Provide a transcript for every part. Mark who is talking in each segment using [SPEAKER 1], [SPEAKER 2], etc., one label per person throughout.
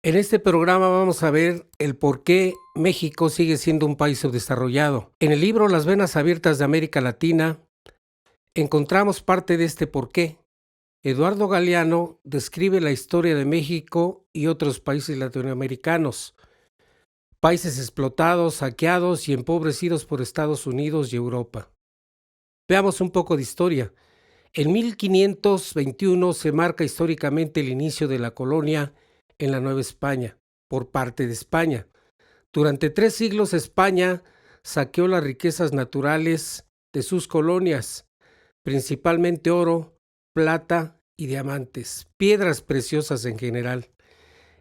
[SPEAKER 1] En este programa vamos a ver el por qué México sigue siendo un país subdesarrollado. En el libro Las venas abiertas de América Latina encontramos parte de este por qué. Eduardo Galeano describe la historia de México y otros países latinoamericanos, países explotados, saqueados y empobrecidos por Estados Unidos y Europa. Veamos un poco de historia. En 1521 se marca históricamente el inicio de la colonia en la Nueva España, por parte de España. Durante 3 siglos España saqueó las riquezas naturales de sus colonias, principalmente oro, plata y diamantes, piedras preciosas en general.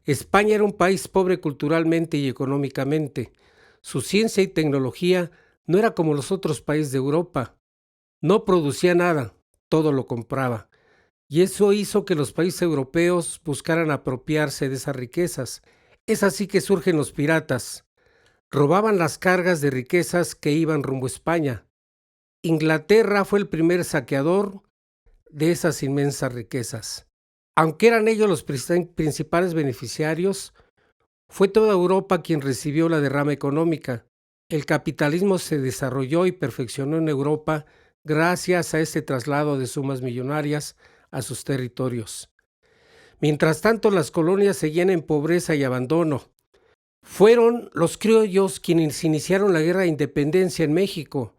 [SPEAKER 1] España era un país pobre culturalmente y económicamente. Su ciencia y tecnología no era como los otros países de Europa. No producía nada, todo lo compraba. Y eso hizo que los países europeos buscaran apropiarse de esas riquezas. Es así que surgen los piratas. Robaban las cargas de riquezas que iban rumbo a España. Inglaterra fue el primer saqueador de esas inmensas riquezas. Aunque eran ellos los principales beneficiarios, fue toda Europa quien recibió la derrama económica. El capitalismo se desarrolló y perfeccionó en Europa gracias a este traslado de sumas millonarias a sus territorios. Mientras tanto, las colonias seguían en pobreza y abandono. Fueron los criollos quienes iniciaron la Guerra de Independencia en México,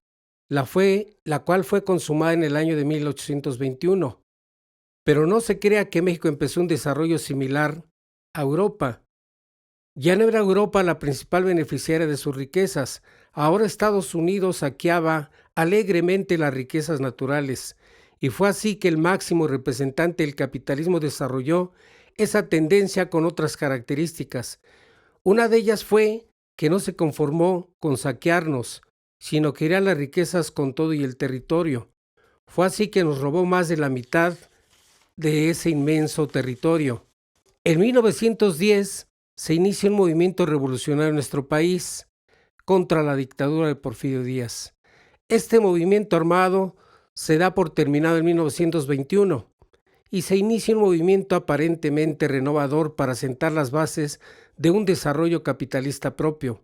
[SPEAKER 1] la cual fue consumada en el año de 1821. Pero no se crea que México empezó un desarrollo similar a Europa. Ya no era Europa la principal beneficiaria de sus riquezas. Ahora Estados Unidos saqueaba alegremente las riquezas naturales. Y fue así que el máximo representante del capitalismo desarrolló esa tendencia con otras características. Una de ellas fue que no se conformó con saquearnos, sino que quería las riquezas con todo y el territorio. Fue así que nos robó más de la mitad de ese inmenso territorio. En 1910 se inicia un movimiento revolucionario en nuestro país contra la dictadura de Porfirio Díaz. Este movimiento armado se da por terminado en 1921 y se inicia un movimiento aparentemente renovador para sentar las bases de un desarrollo capitalista propio.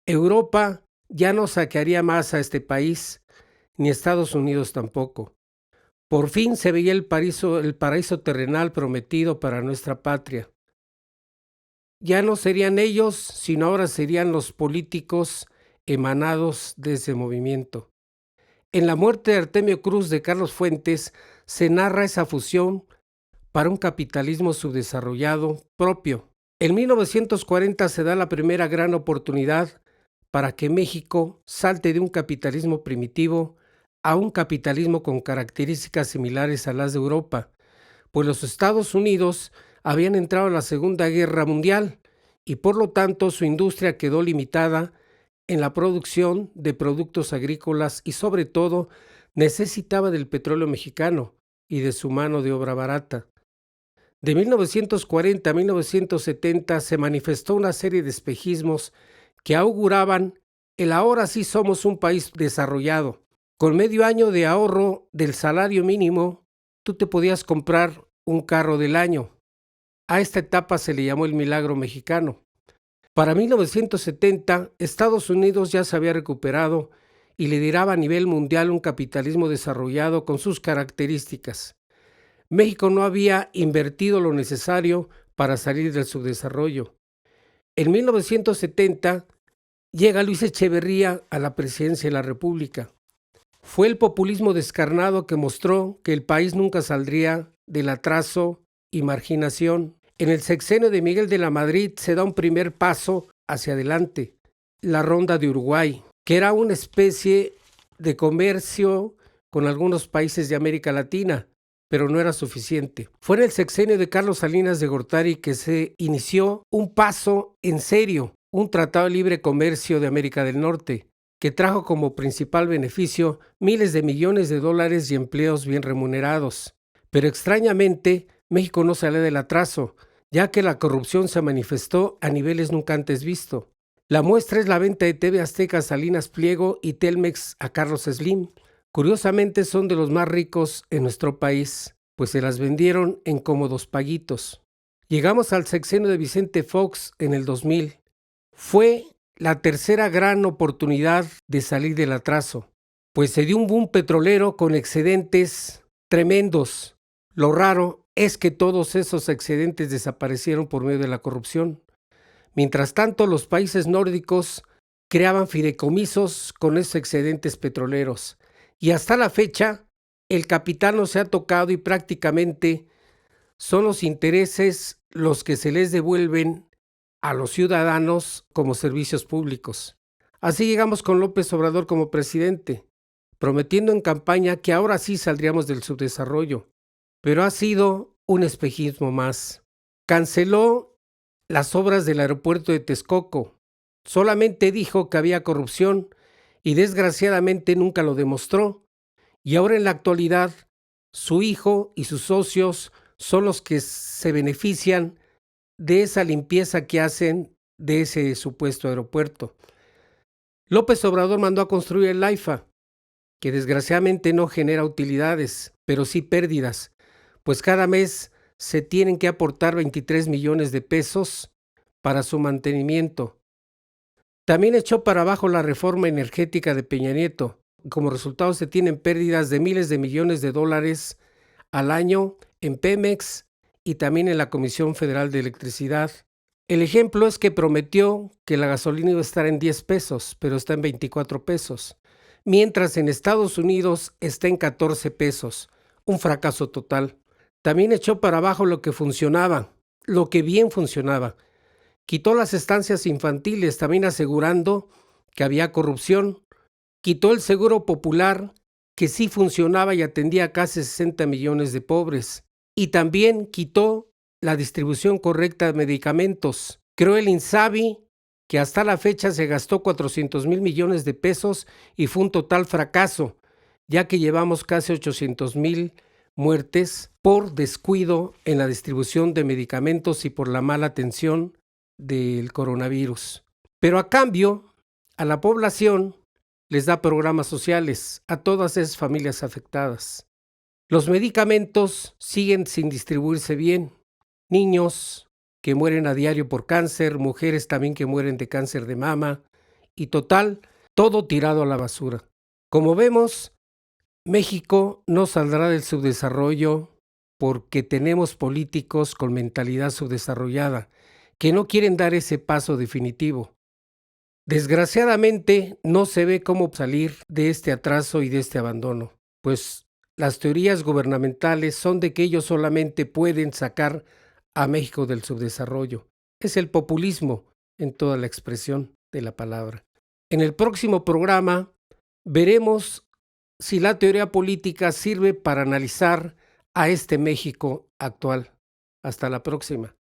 [SPEAKER 1] Europa ya no saquearía más a este país, ni Estados Unidos tampoco. Por fin se veía el paraíso terrenal prometido para nuestra patria. Ya no serían ellos, sino ahora serían los políticos emanados de ese movimiento. En La muerte de Artemio Cruz de Carlos Fuentes se narra esa fusión para un capitalismo subdesarrollado propio. En 1940 se da la primera gran oportunidad para que México salte de un capitalismo primitivo a un capitalismo con características similares a las de Europa, pues los Estados Unidos habían entrado en la Segunda Guerra Mundial y por lo tanto su industria quedó limitada en la producción de productos agrícolas y sobre todo necesitaba del petróleo mexicano y de su mano de obra barata. De 1940 a 1970 se manifestó una serie de espejismos que auguraban el ahora sí somos un país desarrollado. Con medio año de ahorro del salario mínimo, tú te podías comprar un carro del año. A esta etapa se le llamó el milagro mexicano. Para 1970, Estados Unidos ya se había recuperado y lideraba a nivel mundial un capitalismo desarrollado con sus características. México no había invertido lo necesario para salir del subdesarrollo. En 1970 llega Luis Echeverría a la presidencia de la República. Fue el populismo descarnado que mostró que el país nunca saldría del atraso y marginación. En el sexenio de Miguel de la Madrid se da un primer paso hacia adelante, la Ronda de Uruguay, que era una especie de comercio con algunos países de América Latina, pero no era suficiente. Fue en el sexenio de Carlos Salinas de Gortari que se inició un paso en serio, un tratado de libre comercio de América del Norte, que trajo como principal beneficio miles de millones de dólares y empleos bien remunerados. Pero extrañamente, México no sale del atraso, ya que la corrupción se manifestó a niveles nunca antes visto. La muestra es la venta de TV Azteca a Salinas Pliego y Telmex a Carlos Slim. Curiosamente son de los más ricos en nuestro país, pues se las vendieron en cómodos paguitos. Llegamos al sexenio de Vicente Fox en el 2000. Fue la tercera gran oportunidad de salir del atraso, pues se dio un boom petrolero con excedentes tremendos. Lo raro es que todos esos excedentes desaparecieron por medio de la corrupción. Mientras tanto, los países nórdicos creaban fideicomisos con esos excedentes petroleros. Y hasta la fecha, el capital no se ha tocado y prácticamente son los intereses los que se les devuelven a los ciudadanos como servicios públicos. Así llegamos con López Obrador como presidente, prometiendo en campaña que ahora sí saldríamos del subdesarrollo, pero ha sido un espejismo más. Canceló las obras del aeropuerto de Texcoco, solamente dijo que había corrupción y desgraciadamente nunca lo demostró, y ahora en la actualidad su hijo y sus socios son los que se benefician de esa limpieza que hacen de ese supuesto aeropuerto. López Obrador mandó a construir el AIFA, que desgraciadamente no genera utilidades, pero sí pérdidas, pues cada mes se tienen que aportar 23 millones de pesos para su mantenimiento. También echó para abajo la reforma energética de Peña Nieto. Como resultado se tienen pérdidas de miles de millones de dólares al año en Pemex y también en la Comisión Federal de Electricidad. El ejemplo es que prometió que la gasolina iba a estar en 10 pesos, pero está en 24 pesos, mientras en Estados Unidos está en 14 pesos. Un fracaso total. También echó para abajo lo que funcionaba, lo que bien funcionaba. Quitó las estancias infantiles, también asegurando que había corrupción. Quitó el seguro popular, que sí funcionaba y atendía a casi 60 millones de pobres. Y también quitó la distribución correcta de medicamentos. Creó el INSABI, que hasta la fecha se gastó 400 mil millones de pesos y fue un total fracaso, ya que llevamos casi 800 mil muertes por descuido en la distribución de medicamentos y por la mala atención del coronavirus. Pero a cambio, a la población les da programas sociales a todas esas familias afectadas. Los medicamentos siguen sin distribuirse bien. Niños que mueren a diario por cáncer, mujeres también que mueren de cáncer de mama, y total, todo tirado a la basura. Como vemos, México no saldrá del subdesarrollo porque tenemos políticos con mentalidad subdesarrollada que no quieren dar ese paso definitivo. Desgraciadamente, no se ve cómo salir de este atraso y de este abandono, pues las teorías gubernamentales son de que ellos solamente pueden sacar a México del subdesarrollo. Es el populismo en toda la expresión de la palabra. En el próximo programa veremos si la teoría política sirve para analizar a este México actual. Hasta la próxima.